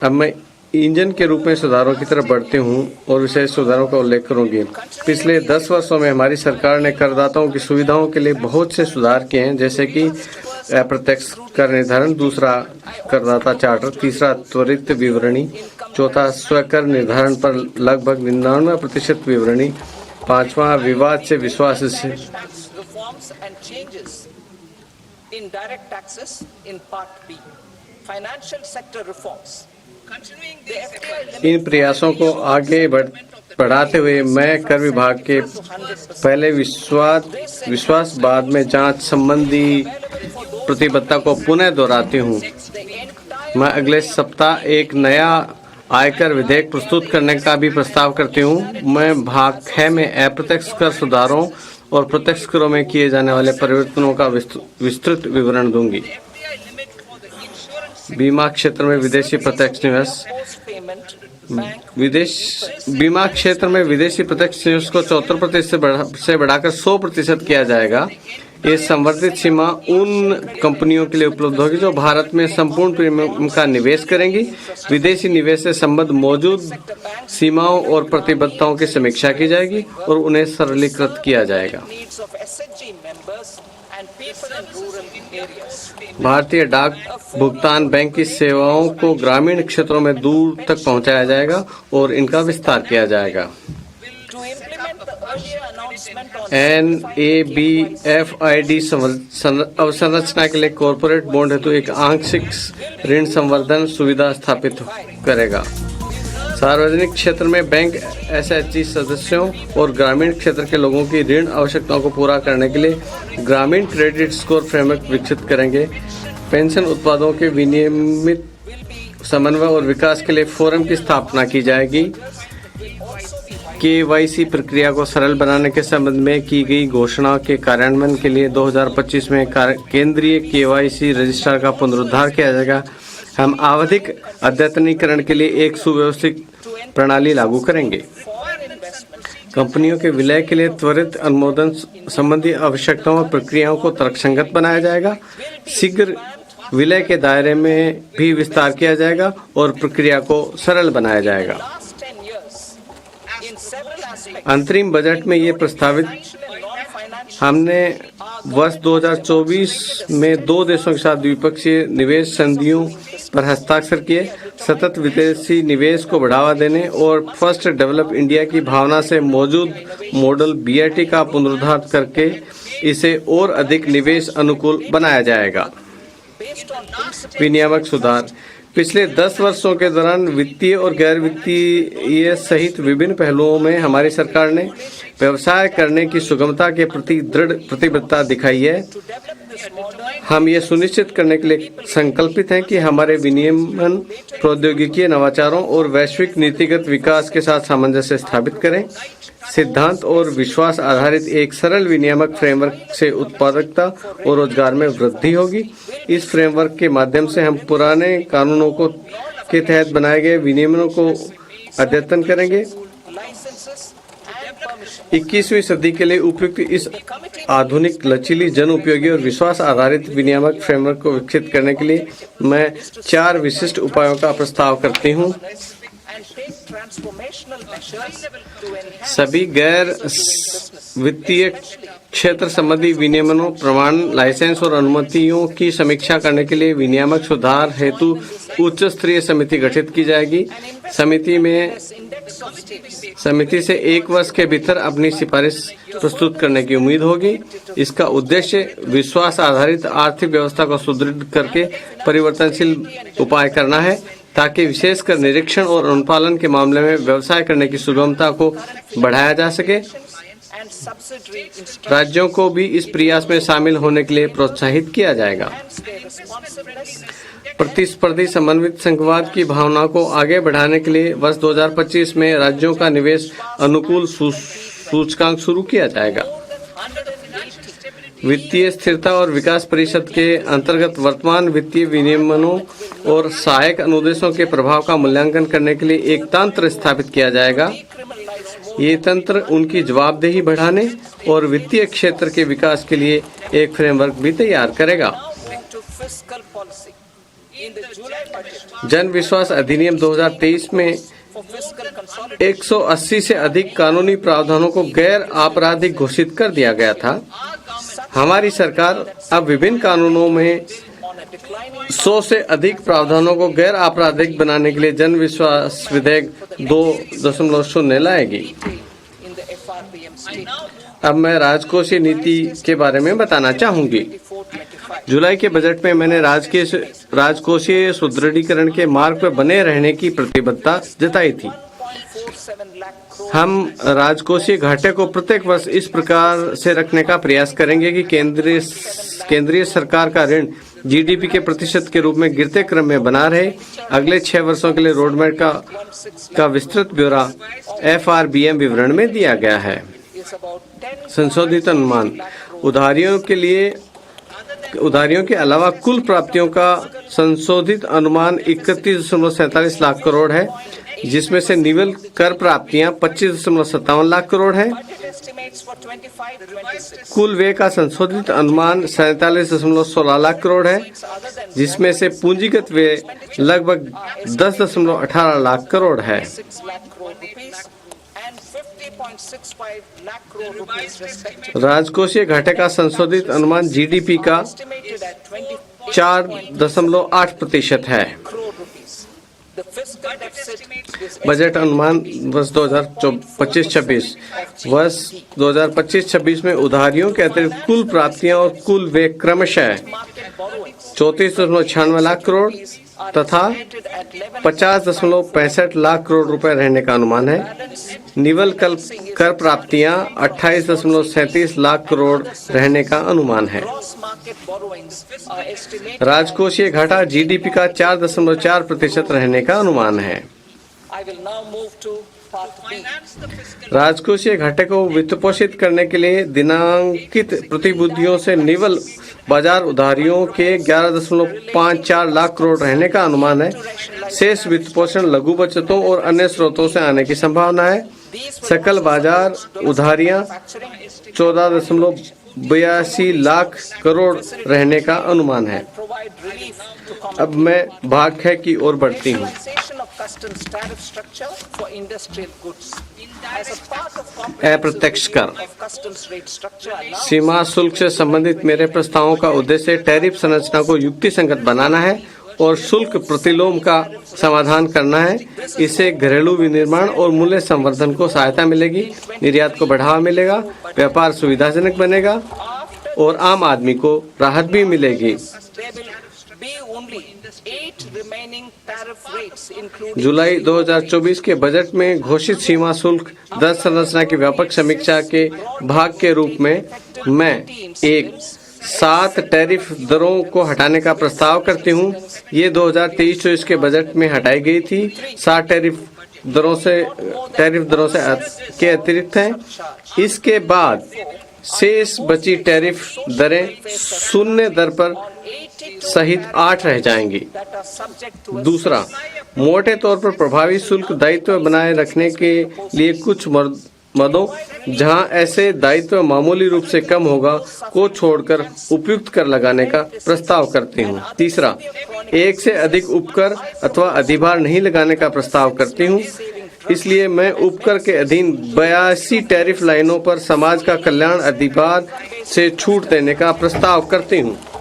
अब मैं इंजन के रूप में सुधारों की तरफ बढ़ती हूँ और विशेष सुधारों का उल्लेख करूंगी। पिछले 10 वर्षों में हमारी सरकार ने करदाताओं की सुविधाओं के लिए बहुत से सुधार किए हैं, जैसे कि अप्रत्यक्ष कर निर्धारण, दूसरा करदाता चार्टर, तीसरा त्वरित विवरणी, चौथा स्वकर निर्धारण पर लगभग 99% विवरणी, पांचवा विवाद से विश्वास से इन प्रयासों को आगे बढ़ाते हुए मैं कर विभाग के पहले विश्वास बाद में जांच संबंधी प्रतिबद्धता को पुनः दोहराती हूँ। मैं अगले सप्ताह एक नया आयकर विधेयक प्रस्तुत करने का भी प्रस्ताव करती हूँ। मैं भाग 6 में अप्रत्यक्ष कर सुधारों और प्रत्यक्ष करों में किए जाने वाले परिवर्तनों का विस्तृत विवरण दूंगी। बीमा क्षेत्र में विदेशी प्रत्यक्ष निवेश बीमा क्षेत्र में विदेशी प्रत्यक्ष निवेश को 74% से बढ़ाकर 100% किया जाएगा। ये संवर्धित सीमा उन कंपनियों के लिए उपलब्ध होगी जो भारत में संपूर्ण प्रीमियम का निवेश करेंगी। विदेशी निवेश से संबद्ध मौजूद सीमाओं और प्रतिबद्धताओं की समीक्षा की जाएगी और उन्हें सरलीकृत किया जाएगा। भारतीय डाक भुगतान बैंक की सेवाओं को ग्रामीण क्षेत्रों में दूर तक पहुंचाया जाएगा और इनका विस्तार किया जाएगा। NABFID अवसंरचना के लिए कॉरपोरेट बॉन्ड हेतु एक आंशिक ऋण संवर्धन सुविधा स्थापित करेगा। सार्वजनिक क्षेत्र में बैंक SHG सदस्यों और ग्रामीण क्षेत्र के लोगों की ऋण आवश्यकताओं को पूरा करने के लिए ग्रामीण क्रेडिट स्कोर फ्रेमवर्क विकसित करेंगे। पेंशन उत्पादों के विनियमित समन्वय और विकास के लिए फोरम की स्थापना की जाएगी। KYC प्रक्रिया को सरल बनाने के संबंध में की गई घोषणा के कार्यान्वयन के लिए 2025 में केंद्रीय KYC रजिस्ट्रार का पुनरुद्धार किया जाएगा। हम आवधिक अद्यतनीकरण के लिए एक सुव्यवस्थित प्रणाली लागू करेंगे। कंपनियों के विलय के लिए त्वरित अनुमोदन संबंधी आवश्यकताओं और प्रक्रियाओं को तर्कसंगत बनाया जाएगा। शीघ्र विलय के दायरे में भी विस्तार किया जाएगा और प्रक्रिया को सरल बनाया जाएगा। अंतरिम बजट में ये प्रस्तावित हमने वर्ष 2024 में 2 देशों के साथ द्विपक्षीय निवेश संधियों पर हस्ताक्षर किए। सतत विदेशी निवेश को बढ़ावा देने और फर्स्ट डेवलप इंडिया की भावना से मौजूद मॉडल BIT का पुनरुद्धार करके इसे और अधिक निवेश अनुकूल बनाया जाएगा। विनियामक सुधार पिछले 10 वर्षों के दौरान वित्तीय और गैर वित्तीय सहित विभिन्न पहलुओं में हमारी सरकार ने व्यवसाय करने की सुगमता के प्रति दृढ़ प्रतिबद्धता दिखाई है। हम ये सुनिश्चित करने के लिए संकल्पित हैं कि हमारे विनियमन प्रौद्योगिकी नवाचारों और वैश्विक नीतिगत विकास के साथ सामंजस्य स्थापित करें। सिद्धांत और विश्वास आधारित एक सरल विनियामक फ्रेमवर्क से उत्पादकता और रोजगार में वृद्धि होगी। इस फ्रेमवर्क के माध्यम से हम पुराने कानूनों के तहत बनाए गए विनियमनों को अद्यतन करेंगे। 21वीं सदी के लिए उपयुक्त इस आधुनिक, लचीली, जन उपयोगी और विश्वास आधारित विनियामक फ्रेमवर्क को विकसित करने के लिए मैं 4 विशिष्ट उपायों का प्रस्ताव करती हूँ। सभी गैर वित्तीय क्षेत्र संबंधी विनियमनों, प्रमाण, लाइसेंस और अनुमतियों की समीक्षा करने के लिए विनियामक सुधार हेतु उच्च स्तरीय समिति गठित की जाएगी। समिति से 1 वर्ष के भीतर अपनी सिफारिश प्रस्तुत करने की उम्मीद होगी। इसका उद्देश्य विश्वास आधारित आर्थिक व्यवस्था को सुदृढ़ करके परिवर्तनशील उपाय करना है, ताकि विशेषकर निरीक्षण और अनुपालन के मामले में व्यवसाय करने की सुगमता को बढ़ाया जा सके। राज्यों को भी इस प्रयास में शामिल होने के लिए प्रोत्साहित किया जाएगा। प्रतिस्पर्धी समन्वित संघवाद की भावना को आगे बढ़ाने के लिए वर्ष 2025 में राज्यों का निवेश अनुकूल सूचकांक शुरू किया जाएगा। वित्तीय स्थिरता और विकास परिषद के अंतर्गत वर्तमान वित्तीय विनियमनों और सहायक अनुदेशों के प्रभाव का मूल्यांकन करने के लिए एक तंत्र स्थापित किया जाएगा। ये तंत्र उनकी जवाबदेही बढ़ाने और वित्तीय क्षेत्र के विकास के लिए एक फ्रेमवर्क भी तैयार करेगा। जन विश्वास अधिनियम 2023 में 180 से अधिक कानूनी प्रावधानों को गैर आपराधिक घोषित कर दिया गया था। हमारी सरकार अब विभिन्न कानूनों में 100 से अधिक प्रावधानों को गैर आपराधिक बनाने के लिए जन विश्वास विधेयक 2.0 लाएगी। अब मैं राजकोषीय नीति के बारे में बताना चाहूंगी। जुलाई के बजट में मैंने राजकोषीय सुदृढ़ीकरण के मार्ग पर बने रहने की प्रतिबद्धता जताई थी। हम राजकोषीय घाटे को प्रत्येक वर्ष इस प्रकार से रखने का प्रयास करेंगे कि केंद्रीय सरकार का ऋण जीडीपी के प्रतिशत के रूप में गिरते क्रम में बना रहे। अगले 6 वर्षों के लिए रोडमैप का विस्तृत ब्यौरा FRBM विवरण में दिया गया है। संशोधित अनुमान उधारियों के अलावा कुल प्राप्तियों का संशोधित अनुमान 31.47 लाख करोड़ है, जिसमें से निवल कर प्राप्तियां 25.57 लाख करोड़ है। कुल व्यय का संशोधित अनुमान 47.16 लाख करोड़ है, जिसमें से पूंजीगत व्यय लगभग 10.18 लाख करोड़ है। राजकोषीय घाटे का संशोधित अनुमान जीडीपी का 4.8% है। बजट अनुमान वर्ष 2025-26 में उधारियों के अतिरिक्त कुल प्राप्तियां और कुल व्यय क्रमशः 34.96 लाख करोड़ तथा 50.65 लाख करोड़ रुपए रहने का अनुमान है। निवल कर प्राप्तियां 28.37 लाख करोड़ रहने का अनुमान है। राजकोषीय घाटा जीडीपी का 4.4% रहने का अनुमान है। राजकोषीय घाटे को वित्तपोषित करने के लिए दिनांकित प्रतिभूतियों से निवल बाजार उधारियों के 11.54 लाख करोड़ रहने का अनुमान है। शेष वित्तपोषण लघु बचतों और अन्य स्रोतों से आने की संभावना है। सकल बाजार उधारियां 14.82 लाख करोड़ रहने का अनुमान है। अब मैं भाग 6 की ओर बढ़ती हूँ। अप्रत्यक्ष कर। सीमा शुल्क से संबंधित मेरे प्रस्तावों का उद्देश्य टैरिफ संरचना को युक्तिसंगत बनाना है और शुल्क प्रतिलोम का समाधान करना है। इससे घरेलू विनिर्माण और मूल्य संवर्धन को सहायता मिलेगी, निर्यात को बढ़ावा मिलेगा, व्यापार सुविधाजनक बनेगा और आम आदमी को राहत भी मिलेगी। जुलाई 2024 के बजट में घोषित सीमा शुल्क दर संरचना की व्यापक समीक्षा के भाग के रूप में मैं 7 टैरिफ दरों को हटाने का प्रस्ताव करती हूँ। ये 2023-24 के बजट में हटाई गई थी। 7 टैरिफ दरों से के अतिरिक्त हैं। इसके बाद शेष बची टैरिफ दरें शून्य दर पर सहित 8 रह जाएंगी। दूसरा, मोटे तौर पर प्रभावी शुल्क दायित्व बनाए रखने के लिए कुछ मदों जहां ऐसे दायित्व मामूली रूप से कम होगा को छोड़कर उपयुक्त कर लगाने का प्रस्ताव करती हूं। तीसरा, एक से अधिक उपकर अथवा अधिभार नहीं लगाने का प्रस्ताव करती हूं। इसलिए मैं उपकर के अधीन 82 टैरिफ लाइनों पर समाज का कल्याण अधिभार से छूट देने का प्रस्ताव करती हूं।